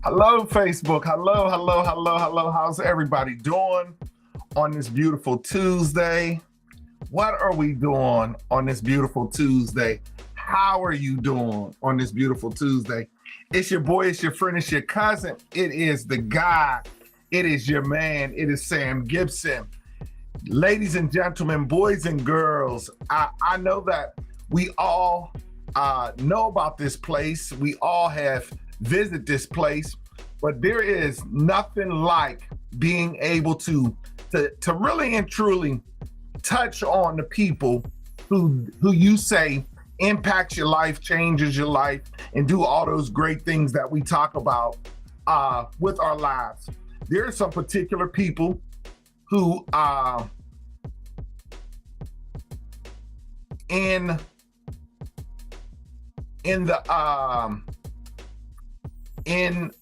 Hello, Facebook. Hello, hello, hello, hello. How's everybody doing on this beautiful Tuesday? What are we doing on this beautiful Tuesday? How are you doing on this beautiful Tuesday? It's your boy, it's your friend, it's your cousin. It is the guy. It is your man. It is Sam Gibson. Ladies and gentlemen, boys and girls, I know that we all know about this place. We all have visited this place, but there is nothing like being able to really and truly touch on the people who you say impacts your life, changes your life, and do all those great things that we talk about with our lives. There are some particular people who in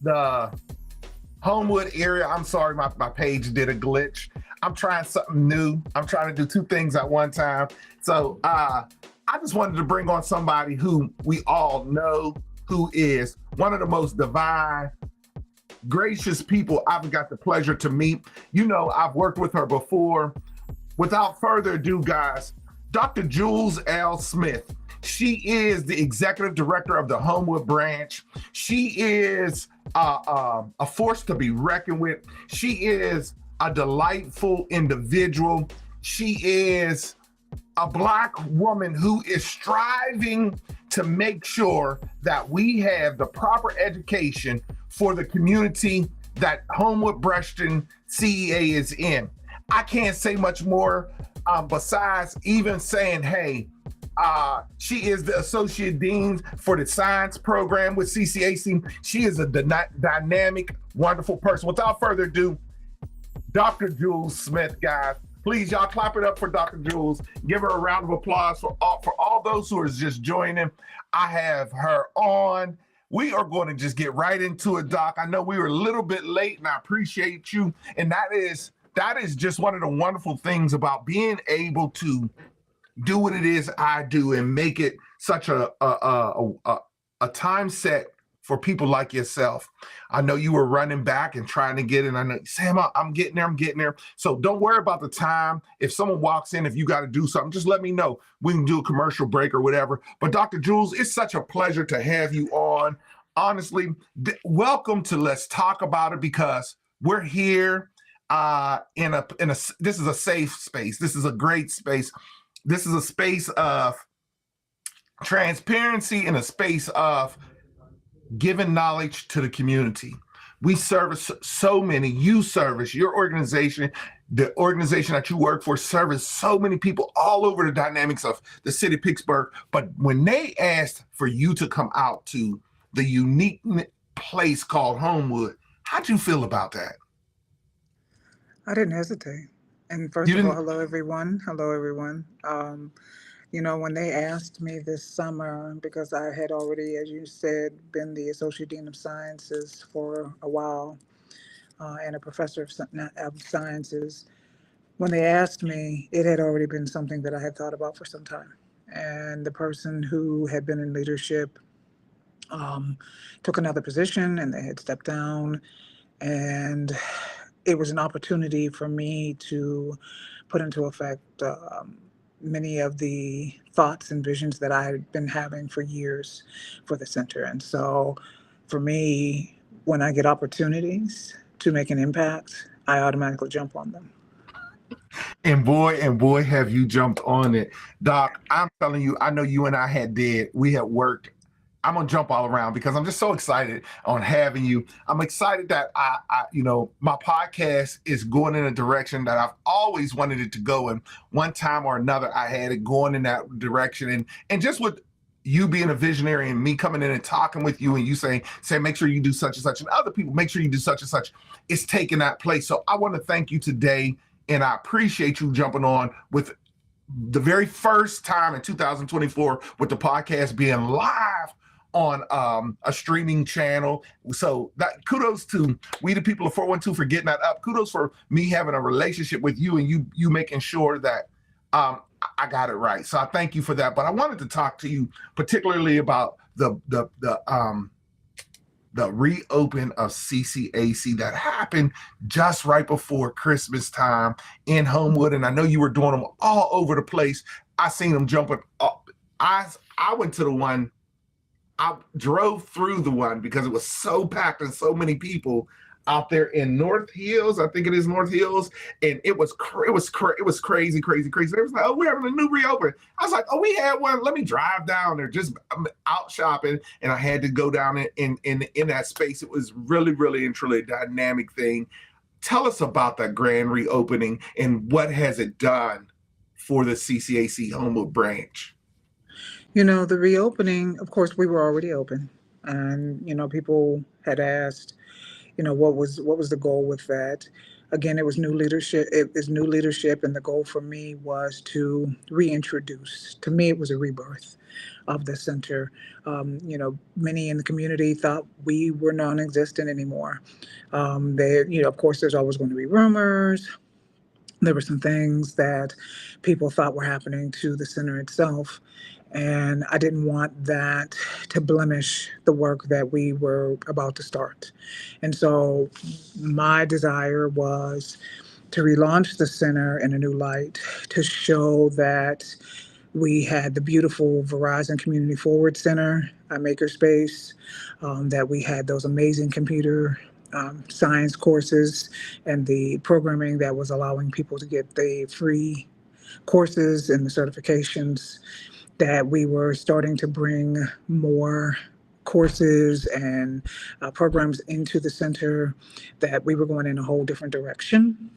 the Homewood area. I'm sorry, my page did a glitch. I'm trying something new. I'm trying to do two things at one time. So I just wanted to bring on somebody who we all know, who is one of the most divine, gracious people I've got the pleasure to meet. You know, I've worked with her before. Without further ado, guys, Dr. Juel L. Smith. She is the executive director of the Homewood branch. She is a force to be reckoned with. She is a delightful individual. She is a Black woman who is striving to make sure that we have the proper education for the community that Homewood Brushton CEA is in. I can't say much more besides even saying, hey, she is the associate dean for the science program with CCAC. She is a dynamic, wonderful person. Without further ado, Dr. Juel Smith, guys. Please, y'all clap it up for Dr. Juel. Give her a round of applause for all those who are just joining. I have her on. We are going to just get right into it, Doc. I know we were a little bit late, and I appreciate you. And that is just one of the wonderful things about being able to do what it is I do and make it such a time set for people like yourself. I know you were running back and trying to get in. I know, Sam, I'm getting there. So don't worry about the time. If someone walks in, if you got to do something, just let me know. We can do a commercial break or whatever. But Dr. Juel, it's such a pleasure to have you on. Honestly, welcome to Let's Talk About It, because we're here this is a safe space. This is a great space. This is a space of transparency and a space of giving knowledge to the community. We service so many. You service your organization, the organization that you work for, service so many people all over the dynamics of the city of Pittsburgh. But when they asked for you to come out to the unique place called Homewood, how'd you feel about that? I didn't hesitate. And first of all, hello, everyone. When they asked me this summer, because I had already, as you said, been the Associate Dean of Sciences for a while and a professor of sciences, when they asked me, it had already been something that I had thought about for some time. And the person who had been in leadership took another position, and they had stepped down. And it was an opportunity for me to put into effect many of the thoughts and visions that I had been having for years for the center. And so for me, when I get opportunities to make an impact, I automatically jump on them. And boy, have you jumped on it. Doc, I'm telling you, I know you and I we had worked. I'm gonna jump all around because I'm just so excited on having you. I'm excited that my podcast is going in a direction that I've always wanted it to go in. One time or another, I had it going in that direction, and just with you being a visionary and me coming in and talking with you and you saying, make sure you do such and such, and other people, make sure you do such and such, it's taking that place. So I want to thank you today, and I appreciate you jumping on with the very first time in 2024 with the podcast being live on a streaming channel. So that kudos to we the people of 412 for getting that up. Kudos for me having a relationship with you and you making sure that I got it right. So I thank you for that. But I wanted to talk to you particularly about the the reopen of CCAC that happened just right before Christmas time in Homewood. And I know you were doing them all over the place. I seen them jumping up. I went to the one, I drove through the one because it was so packed and so many people out there in North Hills. I think it is North Hills, and it was crazy. They was like, "Oh, we're having a new reopen." I was like, "Oh, we had one. Let me drive down there." Just out shopping, and I had to go down in that space. It was really and truly a dynamic thing. Tell us about that grand reopening and what has it done for the CCAC Homewood branch. The reopening, of course, we were already open. And, people had asked, what was the goal with that? Again, it was new leadership. It is new leadership. And the goal for me was to reintroduce. To me, it was a rebirth of the center. Many in the community thought we were non-existent anymore. Of course, there's always going to be rumors. There were some things that people thought were happening to the center itself. And I didn't want that to blemish the work that we were about to start. And so my desire was to relaunch the center in a new light, to show that we had the beautiful Verizon Community Forward Center, makerspace, that we had those amazing computer science courses and the programming that was allowing people to get the free courses and the certifications, that we were starting to bring more courses and programs into the center, that we were going in a whole different direction,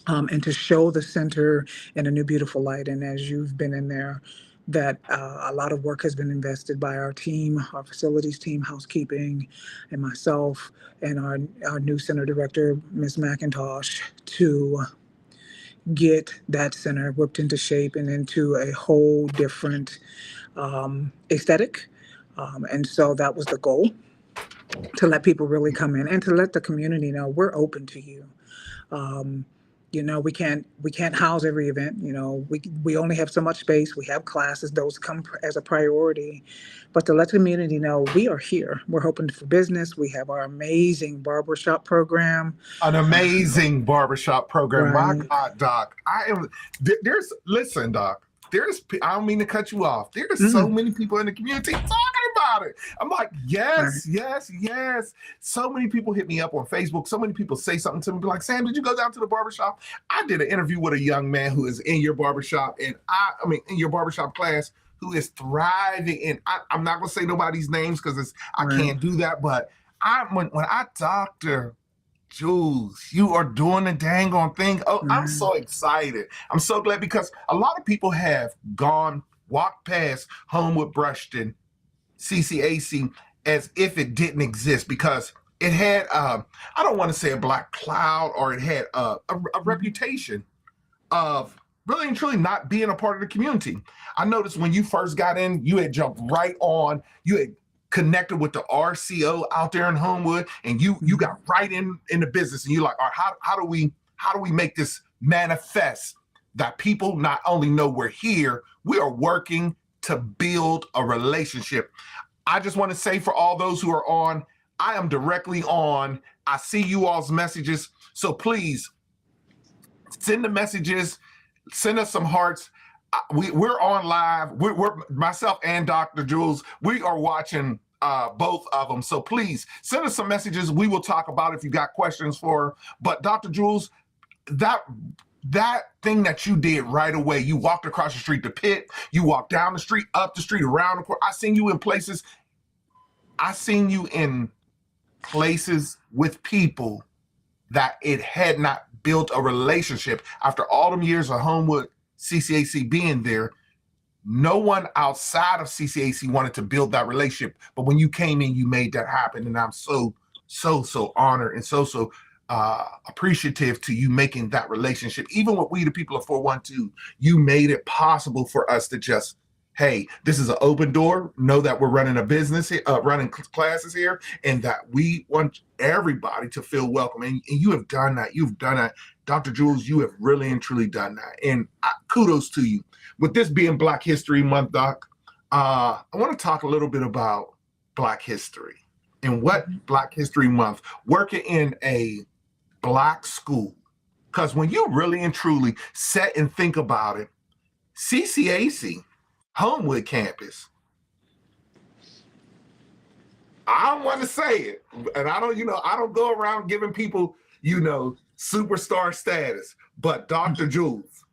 and to show the center in a new, beautiful light. And as you've been in there, that a lot of work has been invested by our team, our facilities team, housekeeping, and myself, and our new center director, Ms. McIntosh, to get that center whipped into shape and into a whole different aesthetic. And so that was the goal, to let people really come in and to let the community know we're open to you. We can't house every event. We only have so much space. We have classes; those come as a priority. But to let the community know we are here. We're open for business. We have our amazing barbershop program. An amazing barbershop program. My Right. God, Doc. Listen, Doc, I don't mean to cut you off. There's so many people in the community talking about it. I'm like, yes. So many people hit me up on Facebook. So many people say something to me, be like, Sam, did you go down to the barbershop? I did an interview with a young man who is in your barbershop, and in your barbershop class, who is thriving. And I'm not gonna say nobody's names because I can't do that. But when I Dr. Jules, you are doing the dang on thing. Oh, I'm so excited. I'm so glad because a lot of people have walked past Homewood Brushton CCAC as if it didn't exist because it had, I don't want to say a black cloud, or it had a reputation of really and truly not being a part of the community. I noticed when you first got in, you had jumped right on, you had connected with the RCO out there in Homewood, and you got right in the business, and you're like, all right, how do we make this manifest, that people not only know we're here, we are working to build a relationship. I just want to say, for all those who are on, I am directly on. I see you all's messages, so please send the messages, send us some hearts. We're on live. We're myself and Dr. Jules. We are watching both of them. So please send us some messages. We will talk about it if you got questions for her. But Dr. Jules, that thing that you did right away, you walked across the street, the pit, you walked down the street, up the street, around the corner. I seen you in places. I seen you in places with people that it had not built a relationship. After all them years of Homewood CCAC being there, no one outside of CCAC wanted to build that relationship. But when you came in, you made that happen. And I'm so honored and so appreciative to you making that relationship. Even with We the People of 412, you made it possible for us to just, hey, this is an open door. Know that we're running a business here, running classes here, and that we want everybody to feel welcome. And you have done that. You've done that. Dr. Jules, you have really and truly done that. And kudos to you. With this being Black History Month, Doc, I want to talk a little bit about Black history. in what Black History Month, working in a Black school. Because when you really and truly sit and think about it, CCAC, Homewood campus, I don't want to say it, and I don't go around giving people, superstar status, but Dr. Jules,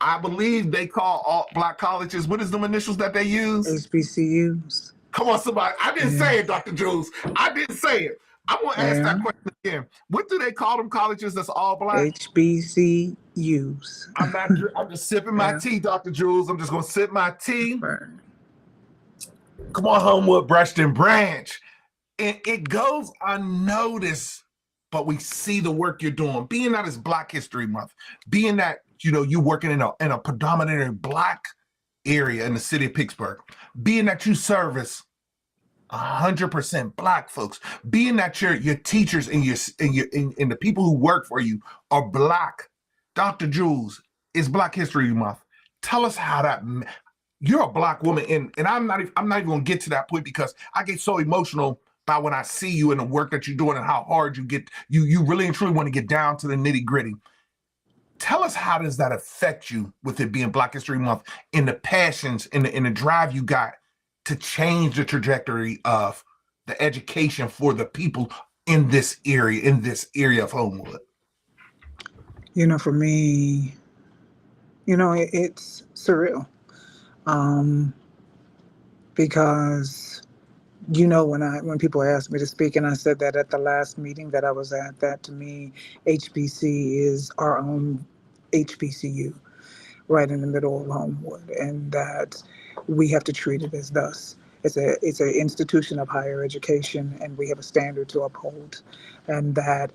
I believe they call all Black colleges, what is the initials that they use? HBCUs. Come on, somebody. I didn't say it, Dr. Jules. I didn't say it. I'm going to ask that question again. What do they call them colleges that's all Black? HBCUs. I'm just sipping my tea, Dr. Jules. I'm just going to sip my tea. Burn. Come on, Homewood, Brushton Branch. And it goes unnoticed, but we see the work you're doing. Being that it's Black History Month, being that, you working in a predominantly Black area in the city of Pittsburgh, being that you service 100% Black folks, being that your teachers and the people who work for you are Black. Dr. Jules, it's Black History Month. Tell us how that you're a Black woman, and I'm not even gonna get to that point because I get so emotional by when I see you and the work that you're doing and how hard you get. You really and truly want to get down to the nitty gritty. Tell us, how does that affect you with it being Black History Month, and the passions and the drive you got to change the trajectory of the education for the people in this area of Homewood? For me, it's surreal. Because when people ask me to speak, and I said that at the last meeting that I was at, that to me, HBC is our own HBCU, right in the middle of Homewood, and that we have to treat it as thus. It's an institution of higher education, and we have a standard to uphold, and that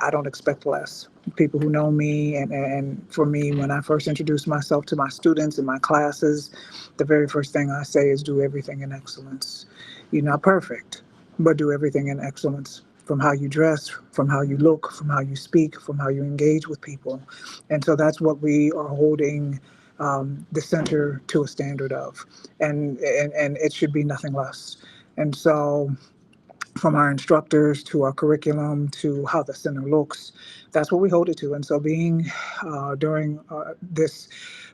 I don't expect less. People who know me, and for me, when I first introduce myself to my students in my classes, the very first thing I say is do everything in excellence. You're not perfect, but do everything in excellence. From how you dress, from how you look, from how you speak, from how you engage with people. And so that's what we are holding the center to a standard of. And it should be nothing less. And so from our instructors to our curriculum to how the center looks, that's what we hold it to. And so being during this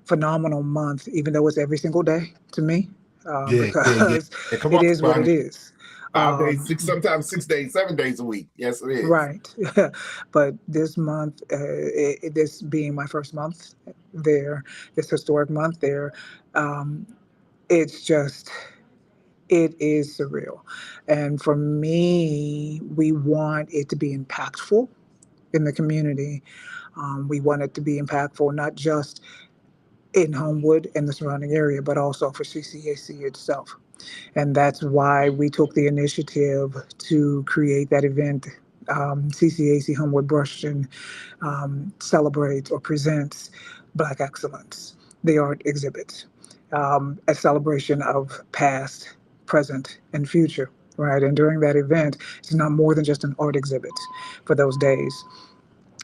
phenomenal month, even though it's every single day to me, because it is what it is. 5 days, sometimes 6 days, 7 days a week. Yes, it is. Right. But this month, this being my first month there, this historic month there, it's just, it is surreal. And for me, we want it to be impactful in the community. We want it to be impactful, not just in Homewood and the surrounding area, but also for CCAC itself. And that's why we took the initiative to create that event. CCAC Homewood Brushton celebrates or presents Black Excellence, the art exhibit, a celebration of past, present, and future, right? And during that event, it's not more than just an art exhibit for those days,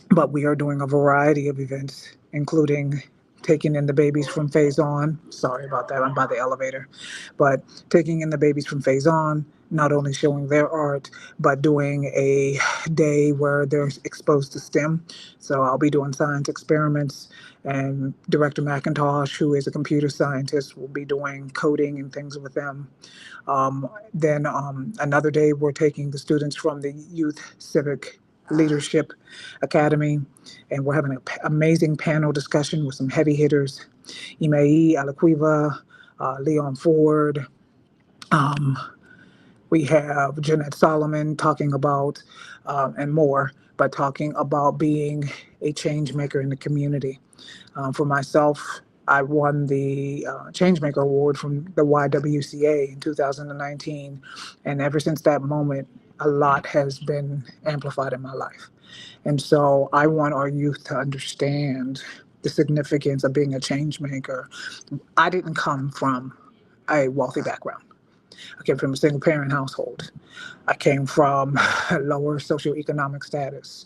but we are doing a variety of events, including taking in the babies from Phase On. Sorry about that, I'm by the elevator. But taking in the babies from Phase On, not only showing their art, but doing a day where they're exposed to STEM. So I'll be doing science experiments, and Director McIntosh, who is a computer scientist, will be doing coding and things with them. Then another day, we're taking the students from the Youth Civic Leadership Academy, and we're having an amazing panel discussion with some heavy hitters, Imei Alaquiva, Leon Ford. We have Jeanette Solomon talking about, and more, but talking about being a change maker in the community. For myself, I won the Changemaker Award from the YWCA in 2019. And ever since that moment, a lot has been amplified in my life. And so I want our youth to understand the significance of being a change maker. I didn't come from a wealthy background. I came from a single parent household. I came from a lower socioeconomic status.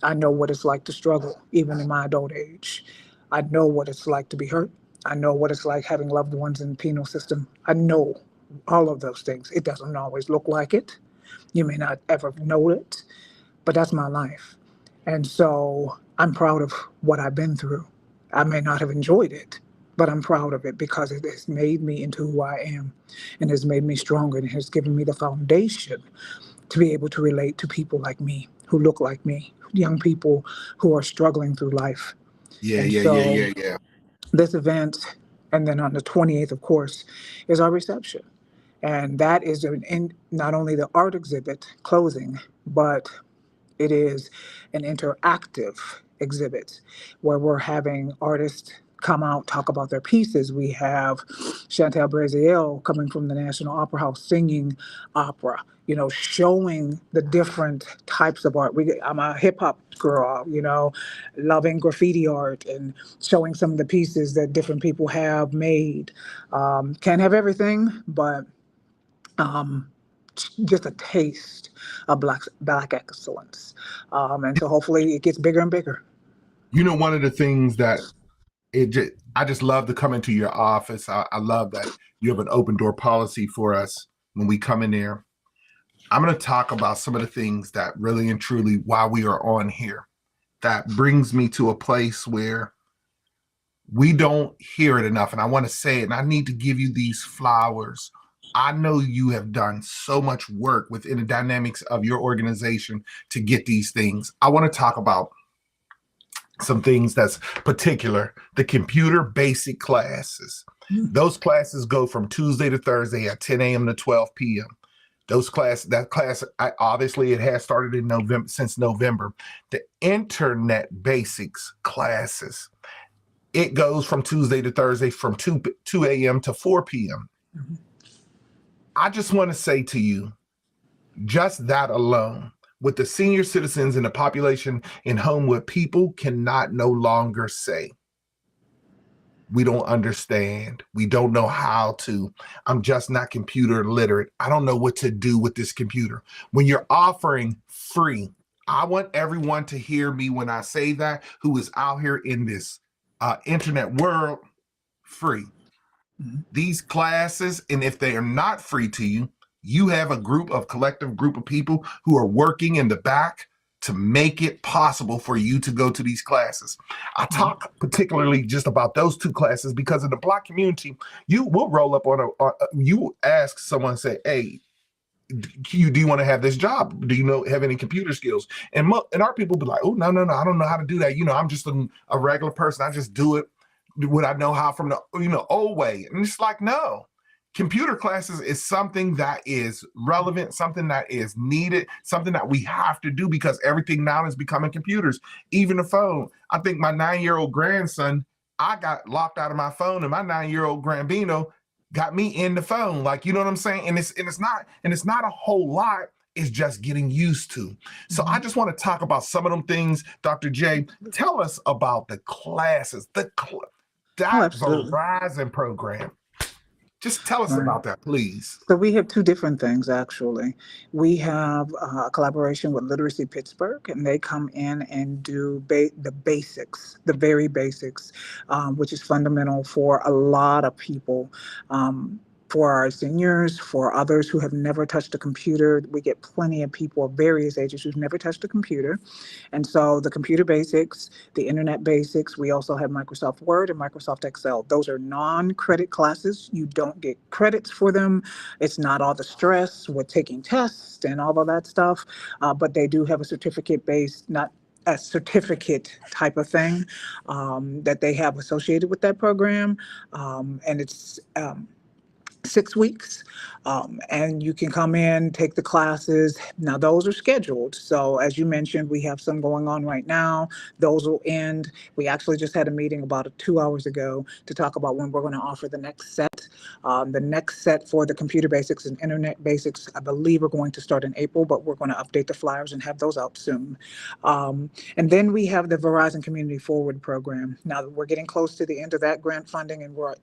I know what it's like to struggle, even in my adult age. I know what it's like to be hurt. I know what it's like having loved ones in the penal system. I know all of those things. It doesn't always look like it, You may not ever know it, but that's my life. And so I'm proud of what I've been through. I may not have enjoyed it, but I'm proud of it because it has made me into who I am and has made me stronger and has given me the foundation to be able to relate to people like me, who look like me, young people who are struggling through life. Yeah, And yeah, yeah, so yeah, yeah. this event, and then on the 28th, of course, is our reception. And that is not only the art exhibit closing, but it is an interactive exhibit where we're having artists come out, talk about their pieces. We have Chantal Braziel coming from the National Opera House singing opera, showing the different types of art. I'm a hip hop girl, loving graffiti art and showing some of the pieces that different people have made. Can't have everything, but um, just a taste of black excellence. And so hopefully it gets bigger and bigger. One of the things that I just love to come into your office. I love that you have an open door policy for us when we come in there. I'm going to talk about some of the things that really and truly, while we are on here, that brings me to a place where we don't hear it enough. And I want to say it, and I need to give you these flowers. I know you have done so much work within the dynamics of your organization to get these things. I want to talk about some things that's particular. The computer basic classes. Those classes go from Tuesday to Thursday at 10 a.m. to 12 p.m. That class, obviously it has started in November, since November. The internet basics classes, it goes from Tuesday to Thursday from 2 a.m. to 4 p.m. Mm-hmm. I just want to say to you, just that alone, with the senior citizens and the population in Homewood, people cannot no longer say, we don't understand. We don't know how to. I'm just not computer literate. I don't know what to do with this computer. When you're offering free, I want everyone to hear me when I say that, who is out here in this internet world, free. Mm-hmm. These classes, and if they are not free to you, you have a collective group of people who are working in the back to make it possible for you to go to these classes. I talk particularly just about those two classes because in the Black community, you will roll up you ask someone, say, hey, do you want to have this job? Do you have any computer skills? And our people be like, oh, no, I don't know how to do that. I'm just a regular person. I just do it what I know how from the old way. And it's like, no. Computer classes is something that is relevant, something that is needed, something that we have to do because everything now is becoming computers, even the phone. I think my 9-year-old grandson, I got locked out of my phone, and my 9-year-old grandbino got me in the phone. Like, you know what I'm saying? And it's not a whole lot. It's just getting used to. So I just want to talk about some of them things. Dr. J, tell us about the classes, that Verizon program. Just tell us about that, please. So we have two different things, actually. We have a collaboration with Literacy Pittsburgh, and they come in and do the basics, the very basics, which is fundamental for a lot of people. For our seniors, for others who have never touched a computer. We get plenty of people of various ages who've never touched a computer. And so the computer basics, the internet basics, we also have Microsoft Word and Microsoft Excel. Those are non-credit classes. You don't get credits for them. It's not all the stress with taking tests and all of that stuff, but they do have a certificate-based, not a certificate type of thing that they have associated with that program. And it's 6 weeks, and you can come in, take the classes. Now, those are scheduled. So as you mentioned, we have some going on right now. Those will end. We actually just had a meeting about 2 hours ago to talk about when we're going to offer the next set. The next set for the computer basics and internet basics, I believe, are going to start in April, but we're going to update the flyers and have those out soon. And then we have the Verizon Community Forward program. Now, we're getting close to the end of that grant funding, and we're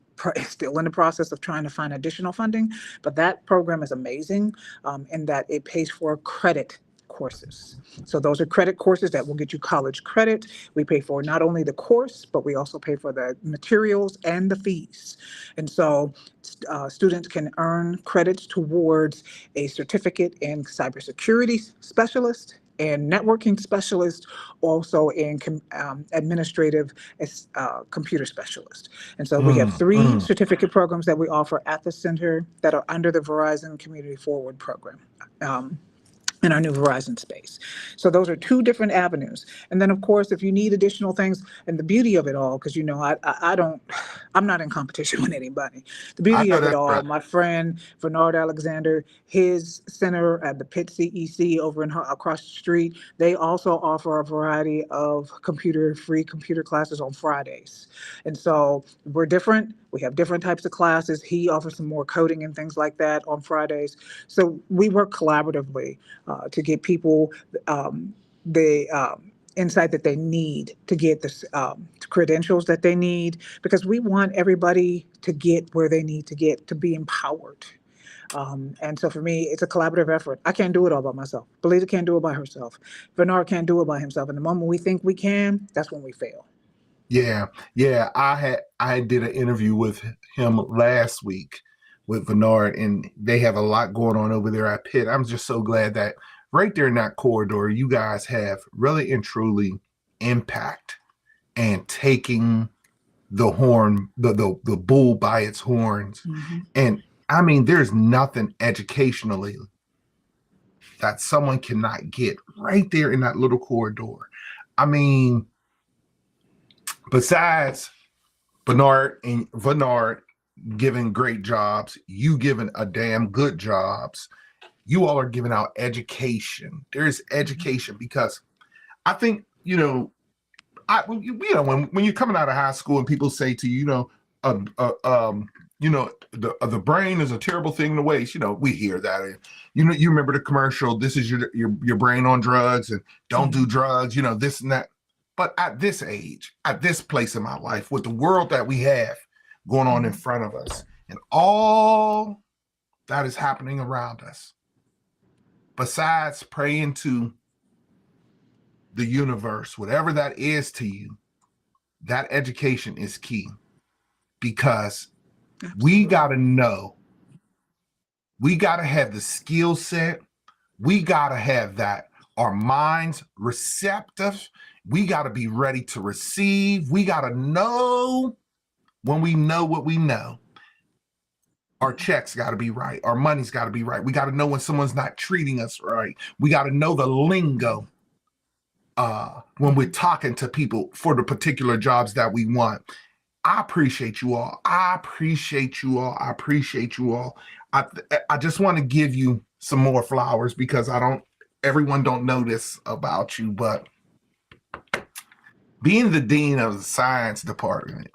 still in the process of trying to find additional funding, but that program is amazing in that it pays for credit courses. So those are credit courses that will get you college credit. We pay for not only the course, but we also pay for the materials and the fees. And so students can earn credits towards a certificate in cybersecurity specialist and networking specialist, also in administrative computer specialist. And so we have Mm, 3 mm. certificate programs that we offer at the center that are under the Verizon Community Forward program. In our new Verizon space. So those are 2 different avenues. And then of course, if you need additional things, and the beauty of it all, because I'm not in competition with anybody. The I beauty know of it that's all, right. my friend Bernard Alexander, his center at the Pitt CEC over across the street, they also offer a variety of free computer classes on Fridays. And so we're different. We have different types of classes. He offers some more coding and things like that on Fridays. So we work collaboratively to get people the insight that they need to get the credentials that they need, because we want everybody to get where they need to get to be empowered. And so for me, it's a collaborative effort. I can't do it all by myself. Belita can't do it by herself. Bernard can't do it by himself. And the moment we think we can, that's when we fail. Yeah, yeah. I did an interview with him last week with Bernard, and they have a lot going on over there at Pitt. I'm just so glad that right there in that corridor, you guys have really and truly impact and taking the horn, the bull by its horns. Mm-hmm. And I mean, there's nothing educationally that someone cannot get right there in that little corridor. I mean, besides Bernard giving great jobs, you giving a damn good jobs, you all are giving out education. There's education because I think, when you're coming out of high school and people say to you, the brain is a terrible thing to waste. We hear that. And, you remember the commercial, this is your brain on drugs and don't do drugs, this and that. But at this age, at this place in my life, with the world that we have going on in front of us and all that is happening around us, besides praying to the universe, whatever that is to you, that education is key, because we got to know, we got to have the skill set, we got to have that, our minds receptive, we got to be ready to receive, we got to know when we know what we know. Our checks got to be right, our money's got to be right, we got to know when someone's not treating us right, we got to know the lingo when we're talking to people for the particular jobs that we want. I appreciate you all. I appreciate you all. I appreciate you all. I just want to give you some more flowers because everyone don't know this about you, but being the dean of the science department,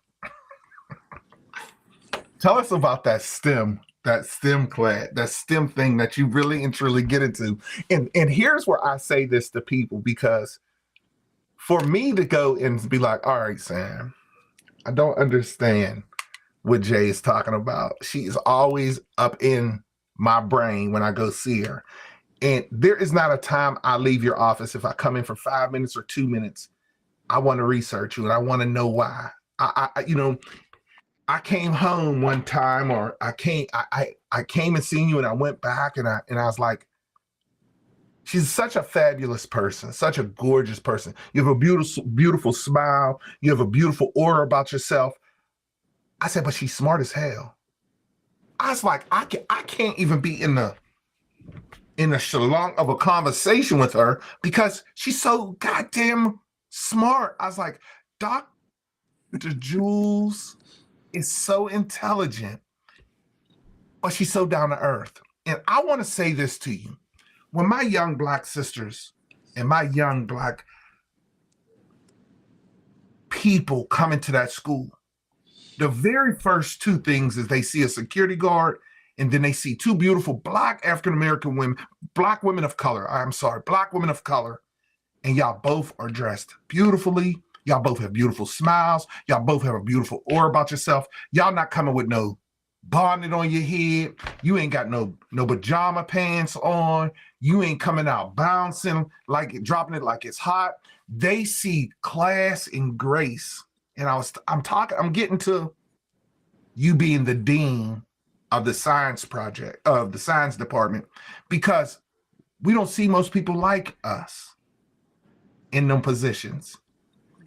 tell us about that STEM class, that STEM thing that you really and truly get into. And here's where I say this to people, because for me to go and be like, all right, Sam, I don't understand what Jay is talking about. She is always up in my brain when I go see her. And there is not a time I leave your office, if I come in for 5 minutes or 2 minutes, I want to research you and I want to know why. I came home one time, or I came and seen you, and I went back and I was like, she's such a fabulous person, such a gorgeous person. You have a beautiful, beautiful smile. You have a beautiful aura about yourself. I said, but she's smart as hell. I was like, I can't even be in the shalong of a conversation with her because she's so goddamn smart. I was like, Dr. Jules is so intelligent, but she's so down to earth. And I want to say this to you. When my young Black sisters and my young Black people come into that school, the very first 2 things is they see a security guard, and then they see 2 beautiful Black African-American women, Black women of color, and y'all both are dressed beautifully. Y'all both have beautiful smiles. Y'all both have a beautiful aura about yourself. Y'all not coming with no bonnet on your head. You ain't got no pajama pants on. You ain't coming out bouncing dropping it like it's hot. They see class and grace. And I'm getting to you being the dean of the science department, because we don't see most people like us in them positions.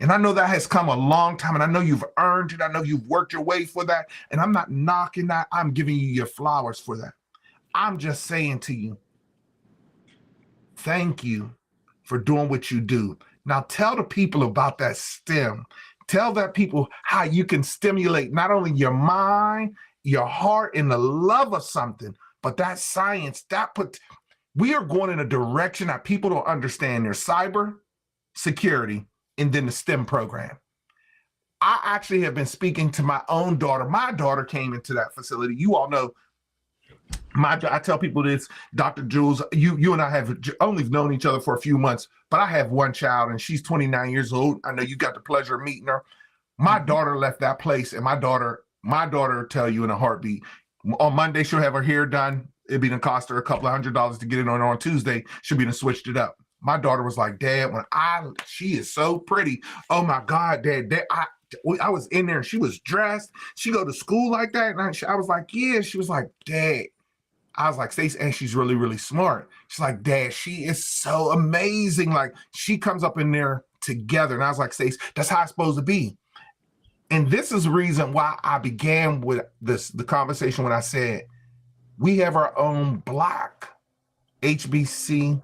And I know that has come a long time, and I know you've earned it. I know you've worked your way for that. And I'm not knocking that. I'm giving you your flowers for that. I'm just saying to you, thank you for doing what you do. Now tell the people about that STEM. Tell that people how you can stimulate not only your mind, your heart, and the love of something, but that science, we are going in a direction that people don't understand. There's cyber security, and then the STEM program. I actually have been speaking to my own daughter. My daughter came into that facility. You all know, I tell people this, Dr. Jules, you and I have only known each other for a few months, but I have one child and she's 29 years old. I know you got the pleasure of meeting her. My daughter left that place, and my daughter will tell you in a heartbeat. On Monday, she'll have her hair done. It'd be gonna cost her a couple of $100 to get it on Tuesday. She'll be gonna switched it up. My daughter was like, Dad, she is so pretty. Oh my God, Dad, I was in there and she was dressed. She go to school like that. And I was like, yeah. She was like, Dad. I was like, Stacey, and she's really, really smart. She's like, Dad, she is so amazing. Like, she comes up in there together. And I was like, Stacey, that's how it's supposed to be. And this is the reason why I began with the conversation when I said, we have our own Black HBCU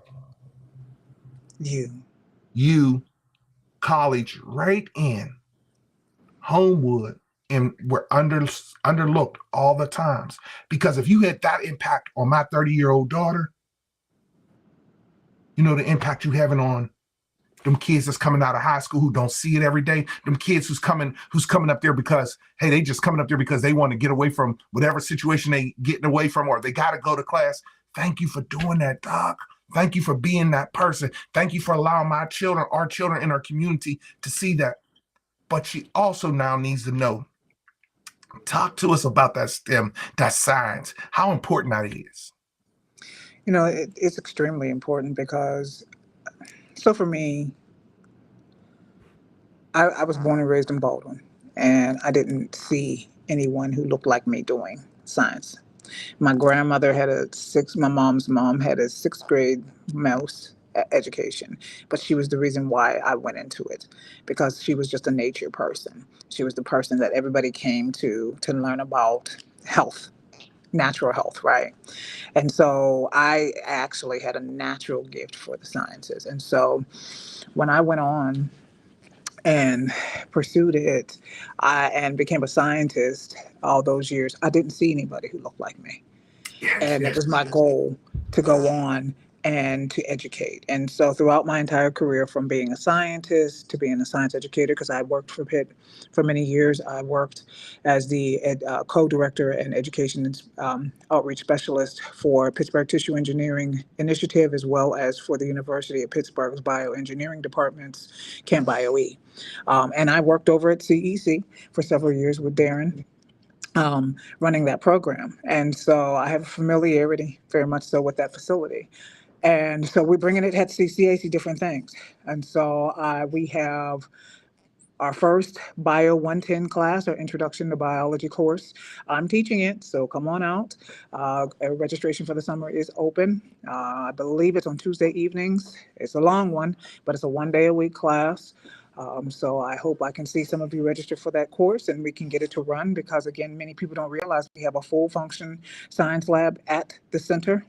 college right in Homewood, and we're underlooked all the times. Because if you had that impact on my 30-year-old daughter, you know the impact you having on them kids that's coming out of high school who don't see it every day. Them kids who's coming up there because, hey, they just coming up there because they want to get away from whatever situation they getting away from, or they got to go to class. Thank you for doing that, Doc. Thank you for being that person. Thank you for allowing our children in our community to see that. But she also now needs to know, talk to us about that STEM, that science, how important that is. You know, it's extremely important because, so for me, I was born and raised in Baldwin, and I didn't see anyone who looked like me doing science. My grandmother my mom's mom had a sixth grade mouse education, but she was the reason why I went into it, because she was just a nature person. She was the person that everybody came to learn about health, natural health, right? And so I actually had a natural gift for the sciences. And so when I went on and pursued it, and became a scientist all those years, I didn't see anybody who looked like me. And it was my goal to go on and to educate. And so throughout my entire career, from being a scientist to being a science educator, because I worked for Pitt for many years, I worked as the co-director and education outreach specialist for Pittsburgh Tissue Engineering Initiative, as well as for the University of Pittsburgh's bioengineering departments, Camp BioE. And I worked over at CEC for several years with Darren, running that program. And so I have familiarity very much so with that facility. And so we're bringing it at CCAC different things. And so we have our first Bio 110 class, or Introduction to Biology course. I'm teaching it, so come on out. Registration for the summer is open. I believe it's on Tuesday evenings. It's a long one, but it's a 1-day-a-week class. So I hope I can see some of you register for that course and we can get it to run, because again, many people don't realize we have a full function science lab at the center.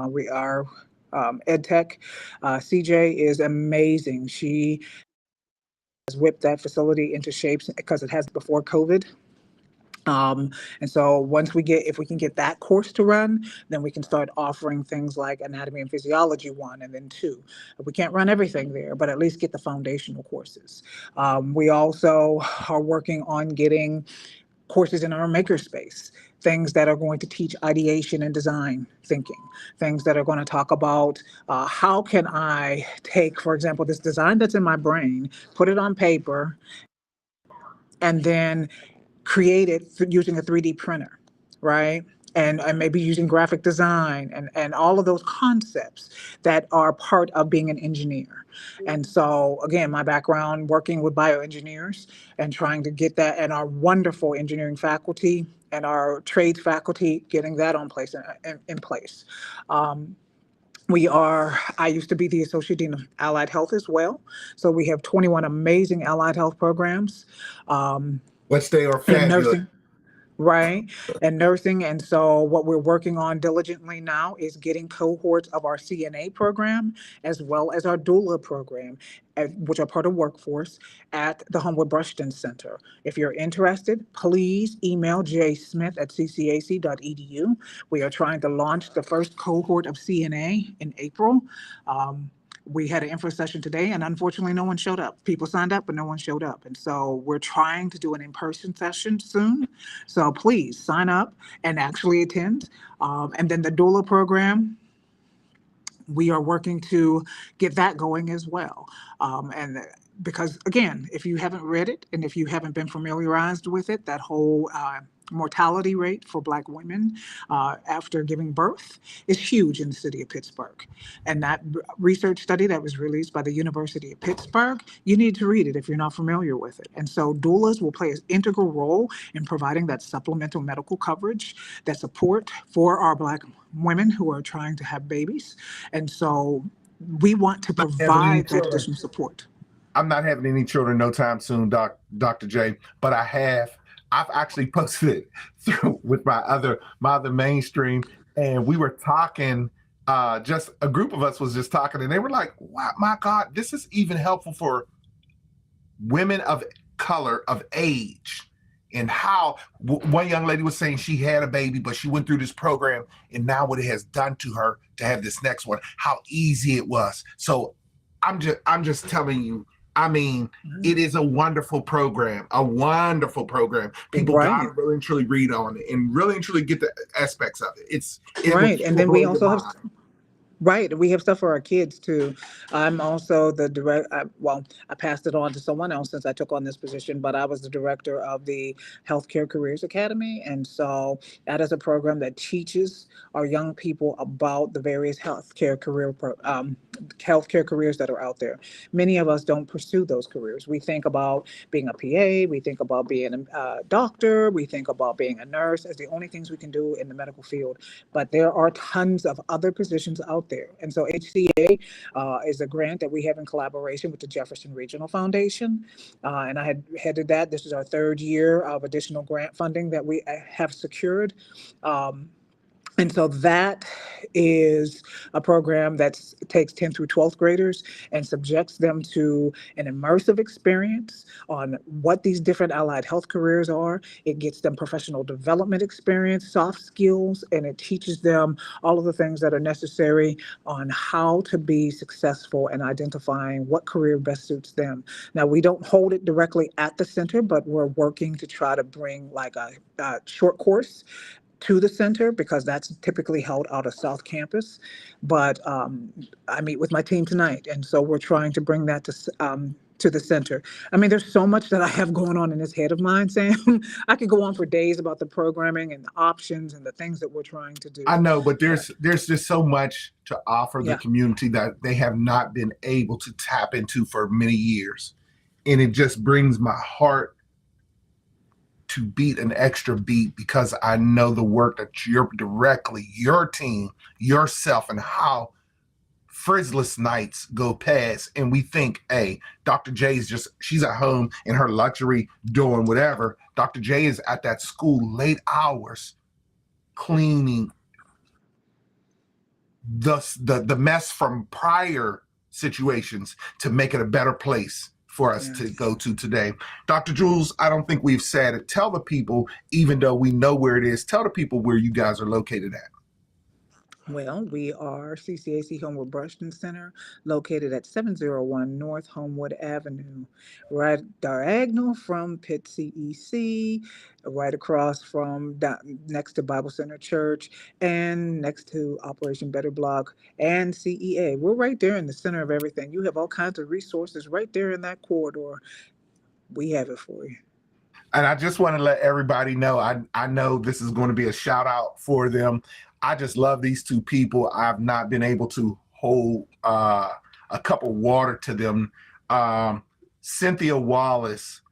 We are EdTech. CJ is amazing. She has whipped that facility into shapes because it has before COVID. And so if we can get that course to run, then we can start offering things like anatomy and physiology 1 and then 2. We can't run everything there, but at least get the foundational courses. We also are working on getting courses in our makerspace, things that are going to teach ideation and design thinking, things that are going to talk about how can I take, for example, this design that's in my brain, put it on paper, and then create it using a 3D printer, right? And maybe using graphic design and all of those concepts that are part of being an engineer. And so, again, my background working with bioengineers and trying to get that, and our wonderful engineering faculty and our trades faculty, getting that on place in place. Um, I used to be the Associate Dean of Allied Health as well. So we have 21 amazing allied health programs um, Which they are in fabulous. nursing, right? And nursing. And so what we're working on diligently now is getting cohorts of our CNA program as well as our doula program, which are part of workforce at the Homewood Brushton Center. If you're interested, please email jsmith@ccac.edu. We are trying to launch the first cohort of CNA in April. We had an info session today, and unfortunately, no one showed up. People signed up, but no one showed up. And so we're trying to do an in-person session soon. So please sign up and actually attend. And then the doula program, we are working to get that going as well. And because again, if you haven't read it and if you haven't been familiarized with it, that whole mortality rate for Black women after giving birth is huge in the city of Pittsburgh. And that research study that was released by the University of Pittsburgh, you need to read it if you're not familiar with it. And so doulas will play an integral role in providing that supplemental medical coverage, that support for our Black women who are trying to have babies. And so we want to Having any provide that children. additional support. I'm not having any children no time soon, Dr. J, but I've actually posted it through with my other mainstream, and we were talking, just a group of us was just talking, and they were like, wow, my God, this is even helpful for women of color of age. And how one young lady was saying she had a baby, but she went through this program, and now what it has done to her to have this next one, how easy it was. So I'm just telling you, I mean, it is a wonderful program, a wonderful program. People Right. gotta really and truly read on it and really and truly get the aspects of it. It Right. And then blow we your also have mind. Right. We have stuff for our kids too. I'm also the well, I passed it on to someone else since I took on this position, but I was the director of the Healthcare Careers Academy. And so that is a program that teaches our young people about the various healthcare careers that are out there. Many of us don't pursue those careers. We think about being a PA, we think about being a doctor, we think about being a nurse as the only things we can do in the medical field. But there are tons of other positions out there. And so HCA is a grant that we have in collaboration with the Jefferson Regional Foundation. And I had headed that. This is our third year of additional grant funding that we have secured. And so that is a program that takes 10th through 12th graders and subjects them to an immersive experience on what these different allied health careers are. It gets them professional development experience, soft skills, and it teaches them all of the things that are necessary on how to be successful and identifying what career best suits them. Now, we don't hold it directly at the center, but we're working to try to bring like a short course to the center because that's typically held out of South Campus. But I meet with my team tonight, and so we're trying to bring that to the center. I mean, there's so much that I have going on in this head of mine, Sam. I could go on for days about the programming and the options and the things that we're trying to do. I know, but But there's just so much to offer the yeah, community that they have not been able to tap into for many years. And it just brings my heart to beat an extra beat because I know the work that your team, yourself, and how frizzless nights go past. And we think, hey, Dr. J she's at home in her luxury doing whatever. Dr. J is at that school late hours cleaning the mess from prior situations to make it a better place for us to yes. go to today. Dr. Jules, I don't think we've said it. Tell the people, even though we know where it is, tell the people where you guys are located at. Well, we are CCAC Homewood Brushton Center, located at 701 North Homewood Avenue, right diagonal from Pitt CEC, right across from next to Bible Center Church, and next to Operation Better Block and CEA. We're right there in the center of everything. You have all kinds of resources right there in that corridor. We have it for you. And I just want to let everybody know, I know this is going to be a shout out for them. I just love these two people. I've not been able to hold a cup of water to them. Cynthia Wallace,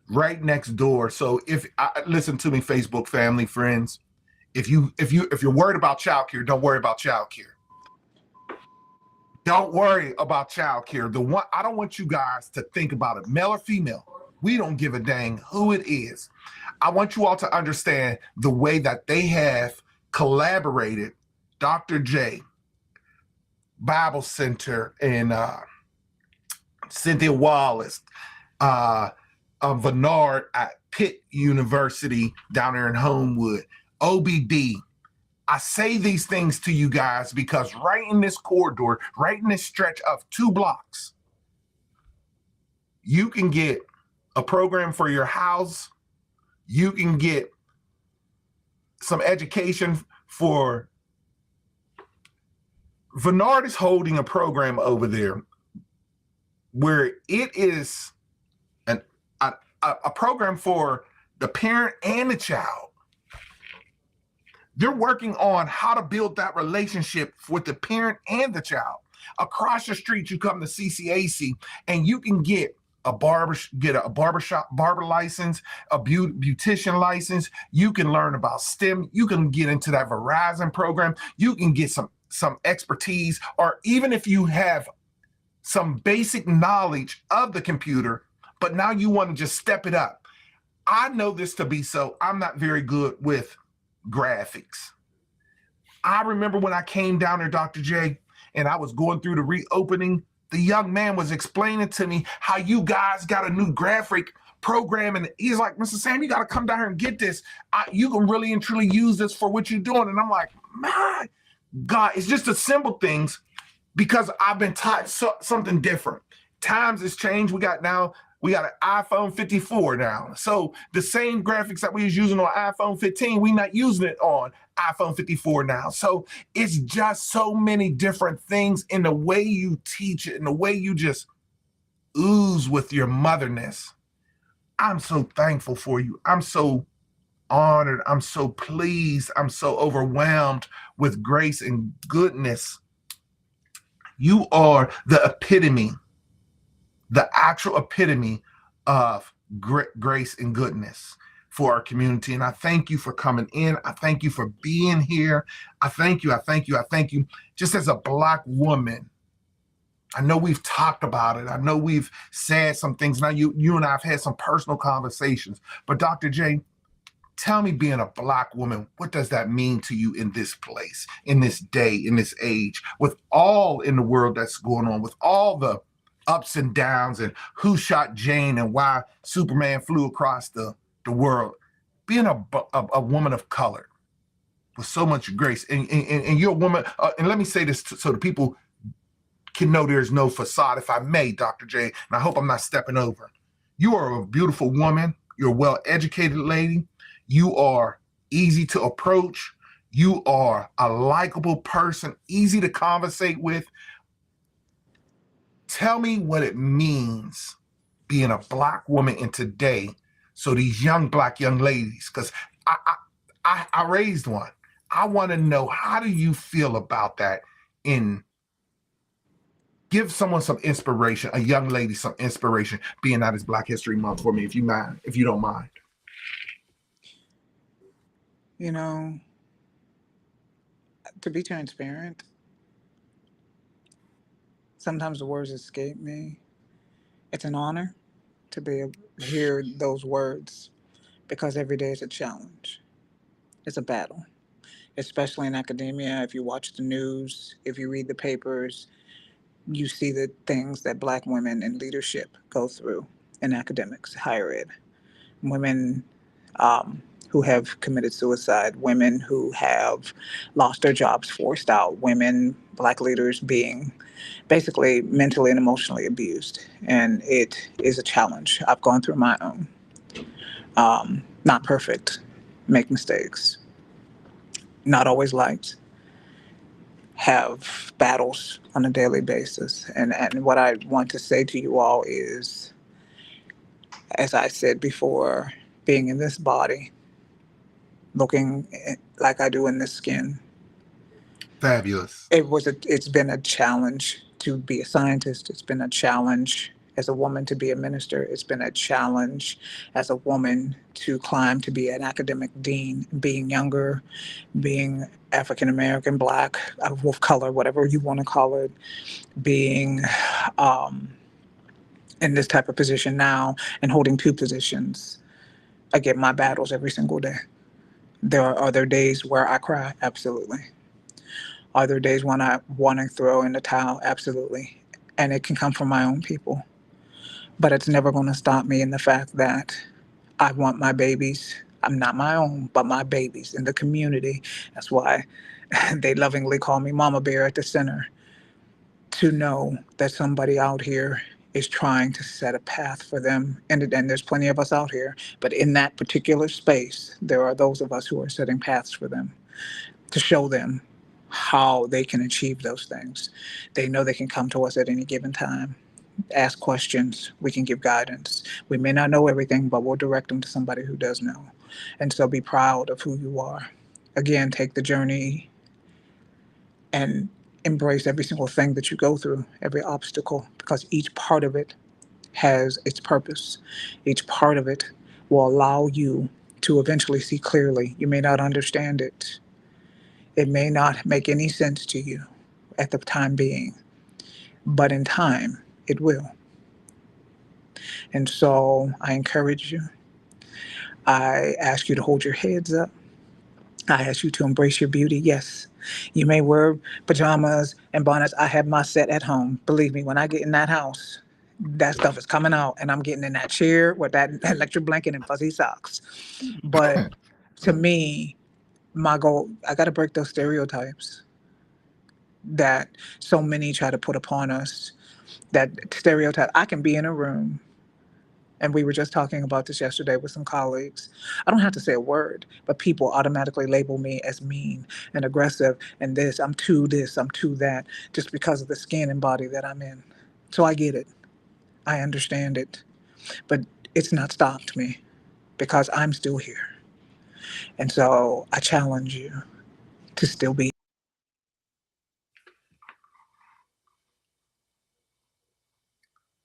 right next door. So if listen to me, Facebook family, friends, if you're worried about childcare, don't worry about childcare. Don't worry about childcare. The one I don't want you guys to think about it, male or female. We don't give a dang who it is. I want you all to understand the way that they have collaborated. Dr. J, Bible Center, and Cynthia Wallace, Bernard at Pitt University down there in Homewood, OBD. I say these things to you guys because right in this corridor, right in this stretch of 2 blocks, you can get a program for your house. You can get some education for. Bernard is holding a program over there where it is a program for the parent and the child. They're working on how to build that relationship with the parent and the child. Across the street, you come to CCAC and you can get a barber license, a beautician license. You can learn about STEM. You can get into that Verizon program. You can get some expertise, or even if you have some basic knowledge of the computer, but now you want to just step it up. I know this to be so. I'm not very good with graphics. I remember when I came down there, Dr. J, and I was going through the reopening, the young man was explaining to me how you guys got a new graphic program, and he's like, Mr. Sam, you got to come down here and get this. You can really and truly use this for what you're doing. And I'm like, my God, it's just the simple things, because I've been taught something different. Times has changed. We got an iPhone 54 now. So the same graphics that we was using on iPhone 15, we're not using it on iPhone 54 now. So it's just so many different things in the way you teach it and the way you just ooze with your motherness. I'm so thankful for you. I'm so honored. I'm so pleased. I'm so overwhelmed with grace and goodness. You are the epitome, the actual epitome of grace and goodness for our community. And I thank you for coming in. I thank you for being here. I thank you. I thank you. I thank you. Just as a Black woman, I know we've talked about it. I know we've said some things. Now you and I have had some personal conversations. But Dr. J, tell me, being a Black woman, what does that mean to you in this place, in this day, in this age, with all in the world that's going on, with all the ups and downs and who shot Jane and why Superman flew across the world? Being a woman of color with so much grace, and you're a woman, and let me say this so the people can know there's no facade, if I may, Dr. J, and I hope I'm not stepping over. You are a beautiful woman. You're a well-educated lady. You are easy to approach. You are a likable person, easy to conversate with. Tell me what it means being a Black woman in today, so these young Black young ladies, because I raised one. I want to know, how do you feel about that? Give someone some inspiration, a young lady some inspiration, being that it's Black History Month for me, if you don't mind. You know, to be transparent, sometimes the words escape me. It's an honor to be able to hear those words, because every day is a challenge. It's a battle, especially in academia. If you watch the news, if you read the papers, you see the things that Black women in leadership go through in academics, higher ed. Women who have committed suicide, women who have lost their jobs, forced out, women, Black leaders being basically mentally and emotionally abused. And it is a challenge. I've gone through my own. Not perfect, make mistakes, not always liked, have battles on a daily basis. And what I want to say to you all is, as I said before, being in this body, looking like I do in this skin. Fabulous. It's been a challenge to be a scientist. It's been a challenge as a woman to be a minister. It's been a challenge as a woman to climb to be an academic dean, being younger, being African American, Black, of color, whatever you want to call it, being um, in this type of position now and holding two positions. I get my battles every single day. Are there days where I cry? Absolutely. Are there days when I want to throw in the towel? Absolutely. And it can come from my own people. But it's never going to stop me in the fact that I want my babies. I'm not my own, but my babies in the community. That's why they lovingly call me Mama Bear at the center. To know that somebody out here is trying to set a path for them. And there's plenty of us out here. But in that particular space, there are those of us who are setting paths for them to show them how they can achieve those things. They know they can come to us at any given time, ask questions, we can give guidance. We may not know everything, but we'll direct them to somebody who does know. And so be proud of who you are. Again, take the journey and embrace every single thing that you go through, every obstacle, because each part of it has its purpose. Each part of it will allow you to eventually see clearly. You may not understand it. It may not make any sense to you at the time being, but in time, it will. And so I encourage you. I ask you to hold your heads up. I ask you to embrace your beauty. Yes, you may wear pajamas and bonnets. I have my set at home. Believe me, when I get in that house, that stuff is coming out and I'm getting in that chair with that electric blanket and fuzzy socks. But to me, my goal, I got to break those stereotypes that so many try to put upon us. That stereotype, I can be in a room, and we were just talking about this yesterday with some colleagues. I don't have to say a word, but people automatically label me as mean and aggressive and I'm too this, I'm too that, just because of the skin and body that I'm in. So I get it. I understand it. But it's not stopped me because I'm still here. And so I challenge you to still be.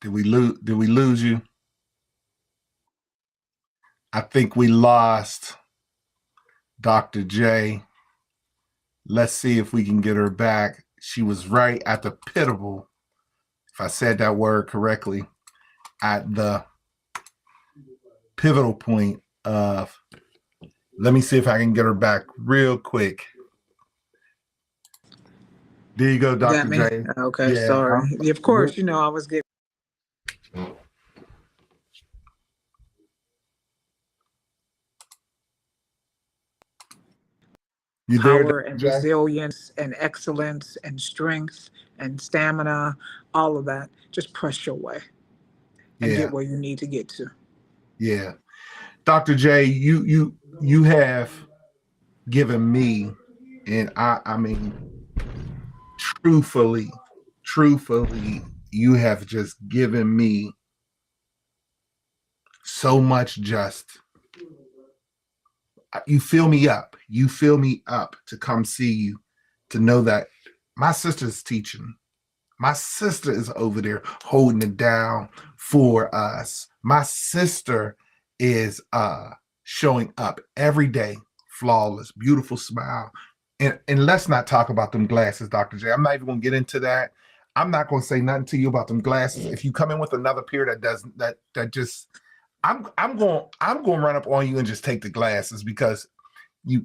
Did we lose you? I think we lost Dr. J. Let's see if we can get her back. She was right at the pivotal, if I said that word correctly, at the pivotal point of, let me see if I can get her back real quick. There you go, Dr. J. Okay, yeah, sorry. Of course, I was getting. Power and resilience and excellence and strength and stamina, all of that. Just press your way and get where you need to get to. Yeah. Dr. J, you have given me, and I mean, truthfully, you have just given me so much. You fill me up to come see you, to know that my sister's teaching. My sister is over there holding it down for us. My sister is showing up every day, flawless, beautiful smile. And let's not talk about them glasses, Dr. J. I'm not even going to get into that. I'm not going to say nothing to you about them glasses. If you come in with another pair that doesn't, that just, I'm going to run up on you and just take the glasses, because you're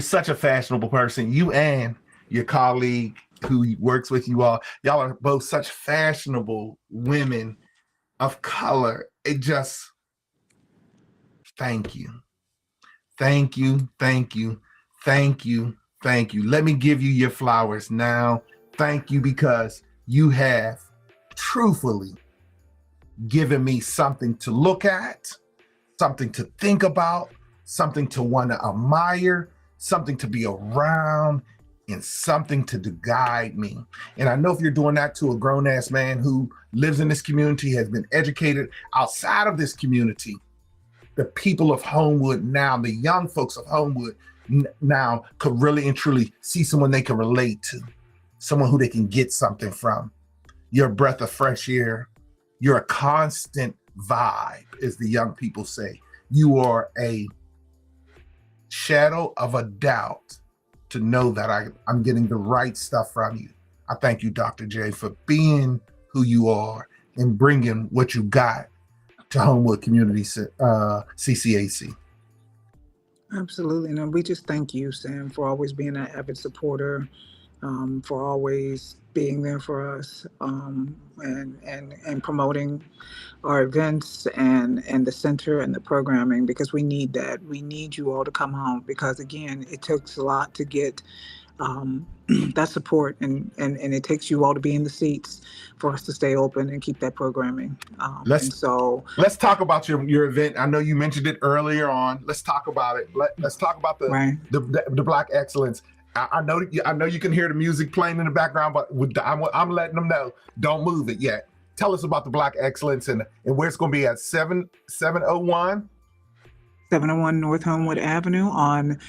such a fashionable person. You and your colleague who works with you y'all are both such fashionable women of color. It just, thank you. Let me give you your flowers now. Thank you, because you have truthfully given me something to look at, something to think about, something to want to admire, something to be around, and something to guide me. And I know if you're doing that to a grown-ass man who lives in this community, has been educated outside of this community, the people of Homewood now, the young folks of Homewood now could really and truly see someone they can relate to, someone who they can get something from. You're a breath of fresh air. You're a constant vibe, as the young people say. You are a shadow of a doubt to know that I'm getting the right stuff from you. I thank you, Dr. J, for being who you are and bringing what you got to Homewood Community CCAC. Absolutely. And we just thank you, Sam, for always being an avid supporter, for always being there for us, and promoting our events and the center and the programming, because we need that. We need you all to come home, because again, it takes a lot to get that support, and it takes you all to be in the seats for us to stay open and keep that programming. Let's talk about your event. I know you mentioned it earlier on. Let's talk about it. Let's talk about the Black Excellence. I know you can hear the music playing in the background, but I'm letting them know, don't move it yet. Tell us about the Black Excellence and where it's going to be at 701 North Homewood Avenue on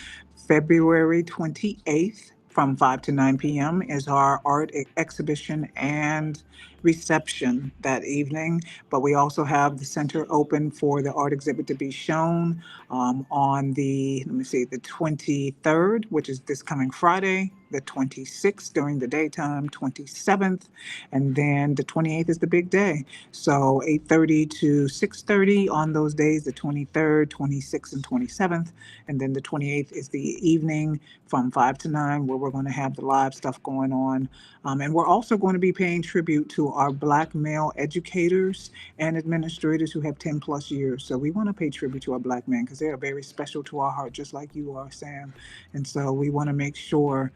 February 28th from 5 to 9 p.m. is our art exhibition and reception that evening. But we also have the center open for the art exhibit to be shown on the 23rd, which is this coming Friday, the 26th during the daytime, 27th, and then the 28th is the big day. So 8:30 to 6:30 on those days, the 23rd, 26th, and 27th. And then the 28th is the evening from 5 to 9, where we're going to have the live stuff going on. And we're also going to be paying tribute to our Black male educators and administrators who have 10 plus years. So we want to pay tribute to our Black men, because they are very special to our heart, just like you are, Sam. And so we want to make sure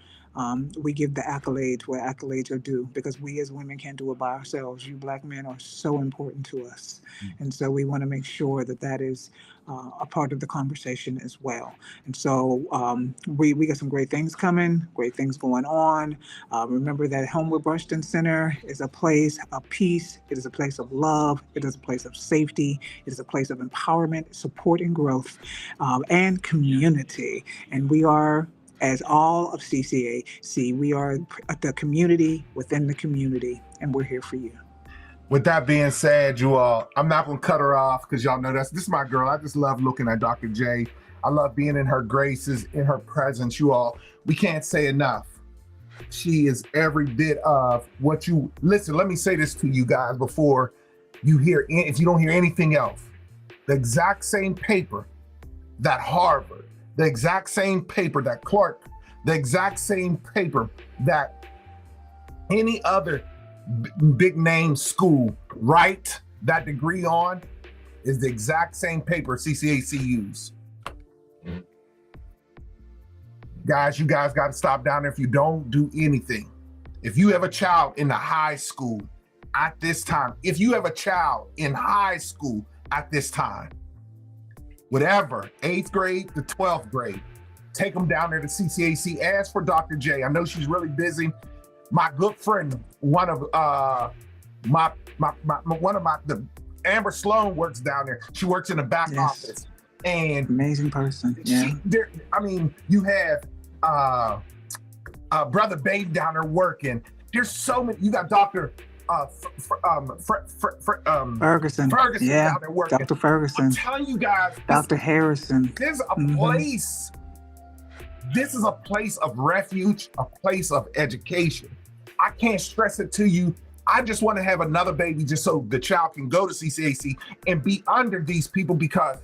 we give the accolades where accolades are due, because we as women can't do it by ourselves. You Black men are so important to us. And so we want to make sure that that is a part of the conversation as well. And so we got some great things coming, great things going on. Remember that Homewood Brushton Center is a place of peace. It is a place of love. It is a place of safety. It is a place of empowerment, support, and growth, and community. And we are, as all of CCAC, we are the community within the community, and we're here for you. With that being said, you all, I'm not going to cut her off, because y'all know this is my girl. I just love looking at Dr. J. I love being in her graces, in her presence, you all. We can't say enough. She is every bit of what you, listen, let me say this to you guys before you hear, if you don't hear anything else. The exact same paper that Harvard, the exact same paper that Clark, the exact same paper that any other big name school write that degree on is the exact same paper CCAC use. Guys, you guys got to stop down there if you don't do anything. If you have a child in the high school at this time, if you have a child in high school at this time, whatever, 8th grade to 12th grade, take them down there to CCAC. Ask for Dr. J. I know she's really busy. My good friend, one of the Amber Sloan works down there. She works in the back office, and amazing person. Yeah. You have Brother Babe down there working. There's so many. You got Dr. Ferguson. Yeah, down there working. Dr. Ferguson. I'm telling you guys, Dr. Harrison. There's a place. This is a place of refuge, a place of education. I can't stress it to you. I just want to have another baby just so the child can go to CCAC and be under these people, because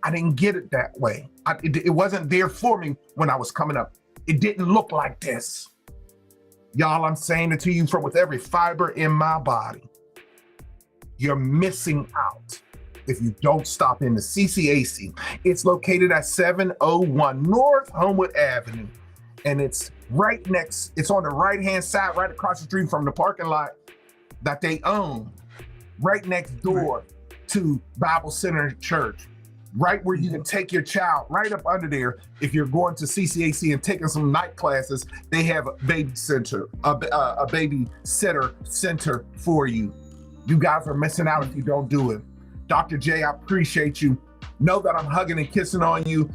I didn't get it that way. It wasn't there for me when I was coming up. It didn't look like this. Y'all, I'm saying it to you from with every fiber in my body. You're missing out if you don't stop in the CCAC. It's located at 701 North Homewood Avenue. And it's it's on the right-hand side, right across the street from the parking lot that they own, right next door to Bible Center Church, right where you can take your child, right up under there. If you're going to CCAC and taking some night classes, they have a baby center, a babysitter center for you. You guys are missing out if you don't do it. Dr. J, I appreciate you. Know that I'm hugging and kissing on you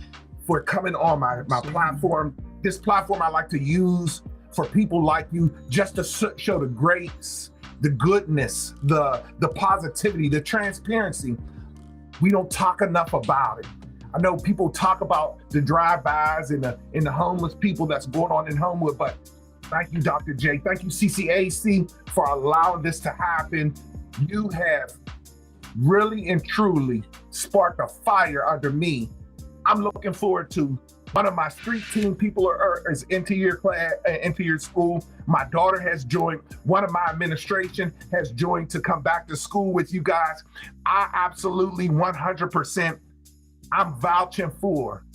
for coming on my platform. This platform I like to use for people like you, just to show the grace, the goodness, the positivity, the transparency. We don't talk enough about it. I know people talk about the drive-bys and the homeless people that's going on in Homewood, but thank you, Dr. J. Thank you, CCAC, for allowing this to happen. You have really and truly sparked a fire under me. I'm looking forward to one of my street team people is into your class, into your school. My daughter has joined. One of my administration has joined to come back to school with you guys. I absolutely 100%. I'm vouching for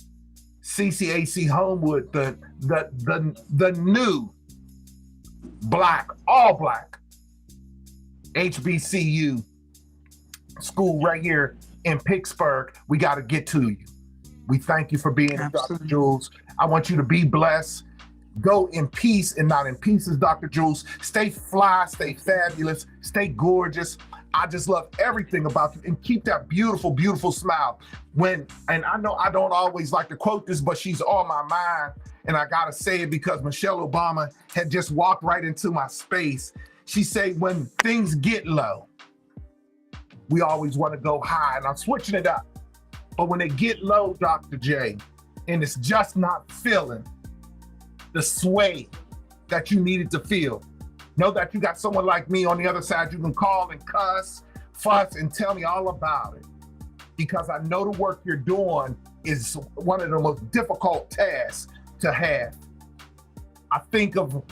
CCAC Homewood, the new all black HBCU school right here in Pittsburgh. We got to get to you. We thank you for being here, Dr. Jules. I want you to be blessed. Go in peace and not in pieces, Dr. Jules. Stay fly, stay fabulous, stay gorgeous. I just love everything about you, and keep that beautiful, beautiful smile. And I know I don't always like to quote this, but she's on my mind, and I gotta say it because Michelle Obama had just walked right into my space. She said, when things get low, we always wanna go high, and I'm switching it up. But when they get low, Dr. J, and it's just not feeling the sway that you needed to feel, know that you got someone like me on the other side you can call and cuss, fuss, and tell me all about it. Because I know the work you're doing is one of the most difficult tasks to have. I think of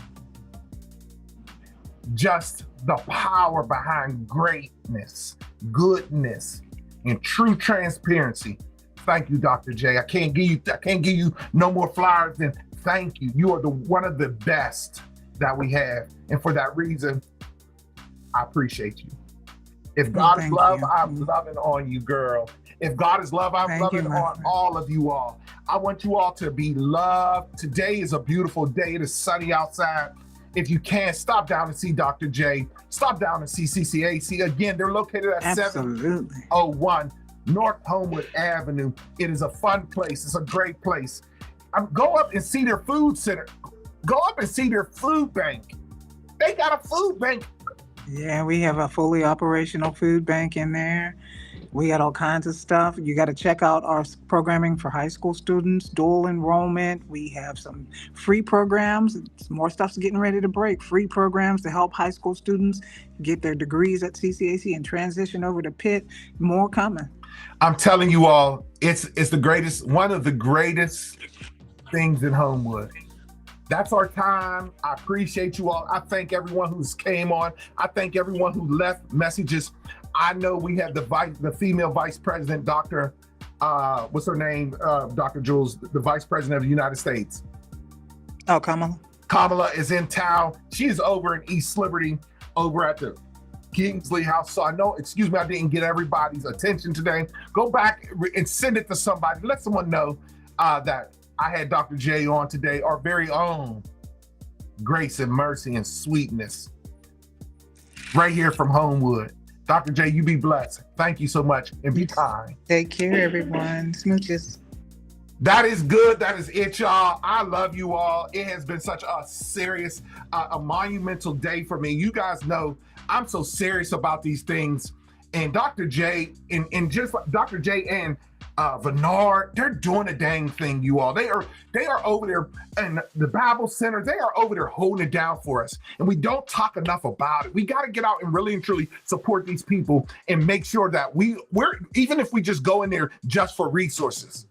just the power behind greatness, goodness, and true transparency. Thank you, Dr. J. I can't give you no more flowers than thank you. You are one of the best that we have. And for that reason, I appreciate you. If God is love, I'm loving on you, girl. If God is love, I'm loving on all of you all. I want you all to be loved. Today is a beautiful day. It is sunny outside. If you can, stop down and see Dr. J. Stop down and see CCAC. Again, they're located at 701 North Homewood Avenue. It is a fun place. It's a great place. Go up and see their food center. Go up and see their food bank. They got a food bank. Yeah, we have a fully operational food bank in there. We got all kinds of stuff. You got to check out our programming for high school students, dual enrollment. We have some free programs. More stuff's getting ready to break. Free programs to help high school students get their degrees at CCAC and transition over to Pitt. More coming. I'm telling you all, it's the greatest, one of the greatest things in Homewood. That's our time. I appreciate you all. I thank everyone who's came on. I thank everyone who left messages. I know we have the female vice president, Dr. What's her name? Dr. Jules, the vice president of the United States. Oh, Kamala. Kamala is in town. She is over in East Liberty, over at the Kingsley House. So I know, excuse me, I didn't get everybody's attention today. Go back and send it to somebody. Let someone know that I had Dr. J on today, our very own grace and mercy and sweetness, right here from Homewood. Dr. J, you be blessed. Thank you so much, and be kind. Take care, everyone. Smooches. That is good. That is it, y'all. I love you all. It has been such a serious, a monumental day for me. You guys know I'm so serious about these things. And Dr. J, and just like Dr. J and Bernard, they're doing a dang thing, you all. They are over there in the Bible Center. They are over there holding it down for us. And we don't talk enough about it. We got to get out and really and truly support these people and make sure that we're, even if we just go in there just for resources,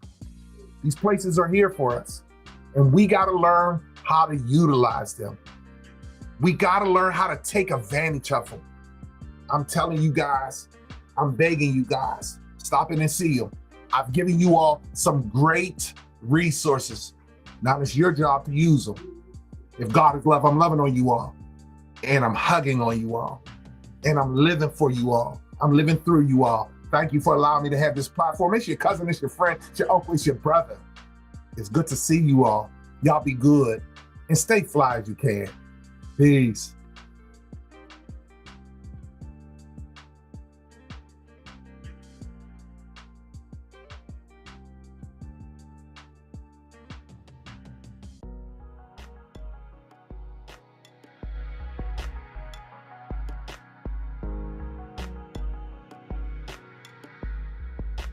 these places are here for us. And we got to learn how to utilize them. We got to learn how to take advantage of them. I'm telling you guys, I'm begging you guys, stop in and see them. I've given you all some great resources. Now it's your job to use them. If God is love, I'm loving on you all. And I'm hugging on you all. And I'm living for you all. I'm living through you all. Thank you for allowing me to have this platform. It's your cousin, it's your friend, it's your uncle, it's your brother. It's good to see you all. Y'all be good and stay fly as you can. Peace.